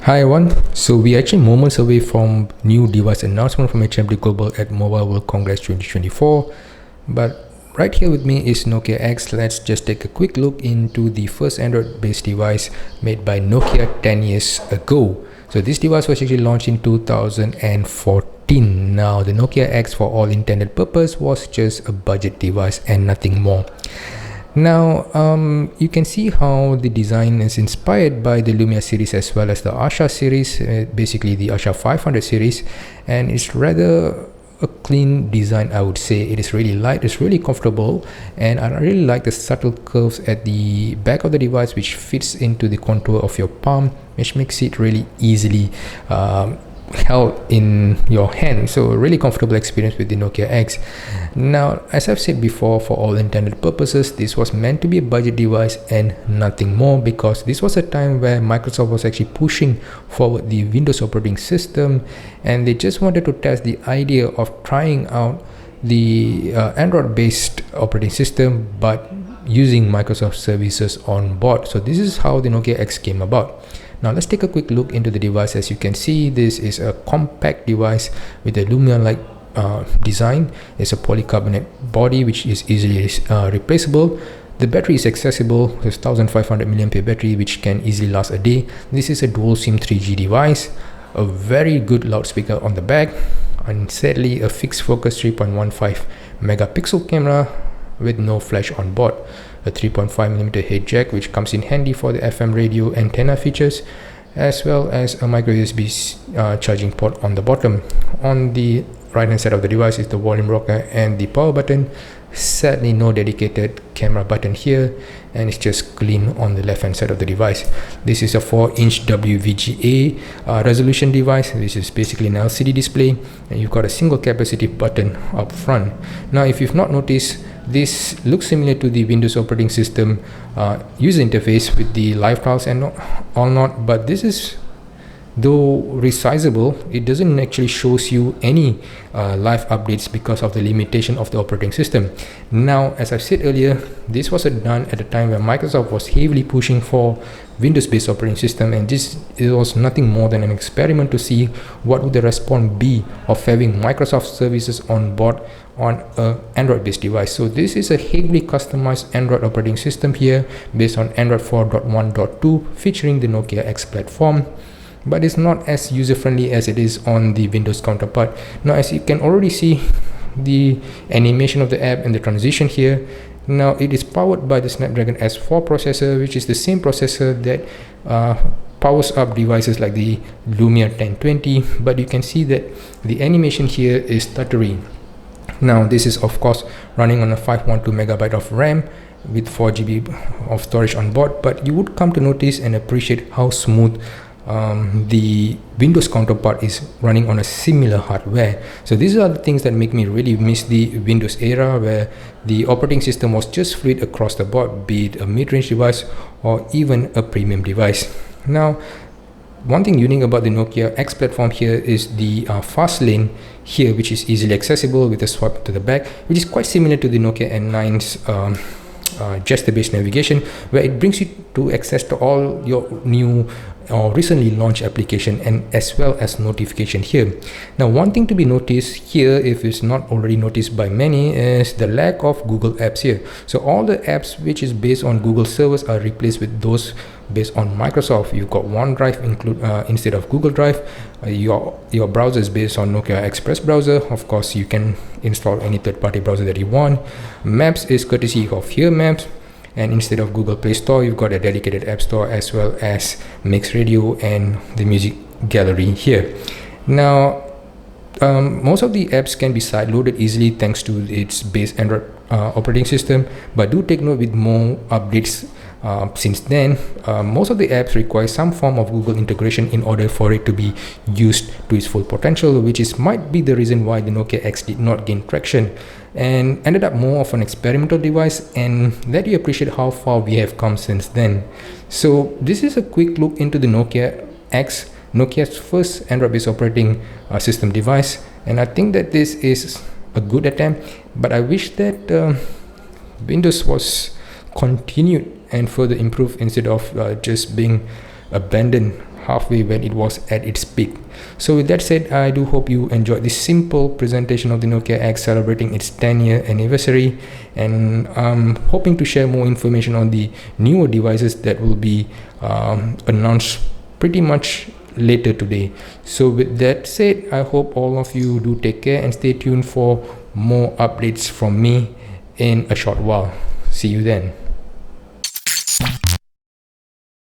Hi everyone, so we're actually moments away from new device announcement from HMD Global at Mobile World Congress 2024, but right here with me is Nokia X. Let's just take a quick look into the first Android based device made by Nokia 10 years ago. So this device was actually launched in 2014. Now the Nokia X, for all intended purpose, was just a budget device and nothing more. Now you can see how the design is inspired by the Lumia series as well as the Asha series, basically the Asha 500 series, and it's rather a clean design. I would say it is really light, it's really comfortable, and I really like the subtle curves at the back of the device which fits into the contour of your palm, which makes it really easily held in your hand. So a really comfortable experience with the Nokia X. Now, as I've said before, for all intended purposes, this was meant to be a budget device and nothing more, because this was a time where Microsoft was actually pushing forward the Windows operating system, and they just wanted to test the idea of trying out the Android based operating system but using Microsoft services on board. So this is how the Nokia X came about. Now let's take a quick look into the device. As you can see, this is a compact device with a Lumia-like design. It's a polycarbonate body which is easily replaceable. The battery is accessible. It's 1500 mAh battery which can easily last a day. This is a dual SIM 3G device, a very good loudspeaker on the back, and sadly a fixed focus 3.15 megapixel camera with no flash on board, a 3.5mm head jack which comes in handy for the FM radio antenna features, as well as a micro USB charging port on the bottom. On the right hand side of the device is the volume rocker and the power button. Sadly no dedicated camera button here, and it's just clean on the left hand side of the device. This is a 4-inch WVGA resolution device. This is basically an LCD display, and you've got a single capacitive button up front. Now if you've not noticed, this looks similar to the Windows operating system user interface with the live tiles and all not, but this is, though resizable, it doesn't actually shows you any live updates because of the limitation of the operating system. Now, as I said earlier, this was done at a time where Microsoft was heavily pushing for Windows-based operating system, and it was nothing more than an experiment to see what would the response be of having Microsoft services on board on an Android-based device. So this is a heavily customized Android operating system here based on Android 4.1.2 featuring the Nokia X platform, but it's not as user-friendly as it is on the Windows counterpart. Now as you can already see the animation of the app and the transition here, now it is powered by the Snapdragon S4 processor, which is the same processor that powers up devices like the Lumia 1020, but you can see that the animation here is stuttery. Now this is of course running on a 512 megabyte of RAM with 4 GB of storage on board, but you would come to notice and appreciate how smooth the Windows counterpart is running on a similar hardware. So these are the things that make me really miss the Windows era, where the operating system was just fluid across the board, be it a mid-range device or even a premium device. Now one thing unique about the Nokia X platform here is the fast lane here, which is easily accessible with a swipe to the back, which is quite similar to the Nokia N9's gesture-based navigation, where it brings you to access to all your new or recently launched application and as well as notification here. Now one thing to be noticed here, if it's not already noticed by many, is the lack of Google apps here. So all the apps which is based on Google servers are replaced with those based on Microsoft. You've got OneDrive instead of Google Drive. Your browser is based on Nokia Express browser. Of course you can install any third-party browser that you want. Maps is courtesy of Here Maps, and instead of Google Play Store, you've got a dedicated app store as well as Mix Radio and the music gallery here. Now most of the apps can be side-loaded easily thanks to its base Android operating system, but do take note with more updates since then, most of the apps require some form of Google integration in order for it to be used to its full potential, which might be the reason why the Nokia X did not gain traction and ended up more of an experimental device, and let you appreciate how far we have come since then. So this is a quick look into the Nokia X, Nokia's first Android-based operating system device, and I think that this is a good attempt, but I wish that Windows was continued and further improved instead of just being abandoned halfway when it was at its peak. So with that said, I do hope you enjoyed this simple presentation of the Nokia X celebrating its 10-year anniversary, and I'm hoping to share more information on the newer devices that will be announced pretty much later today. So with that said, I hope all of you do take care and stay tuned for more updates from me in a short while. See you then.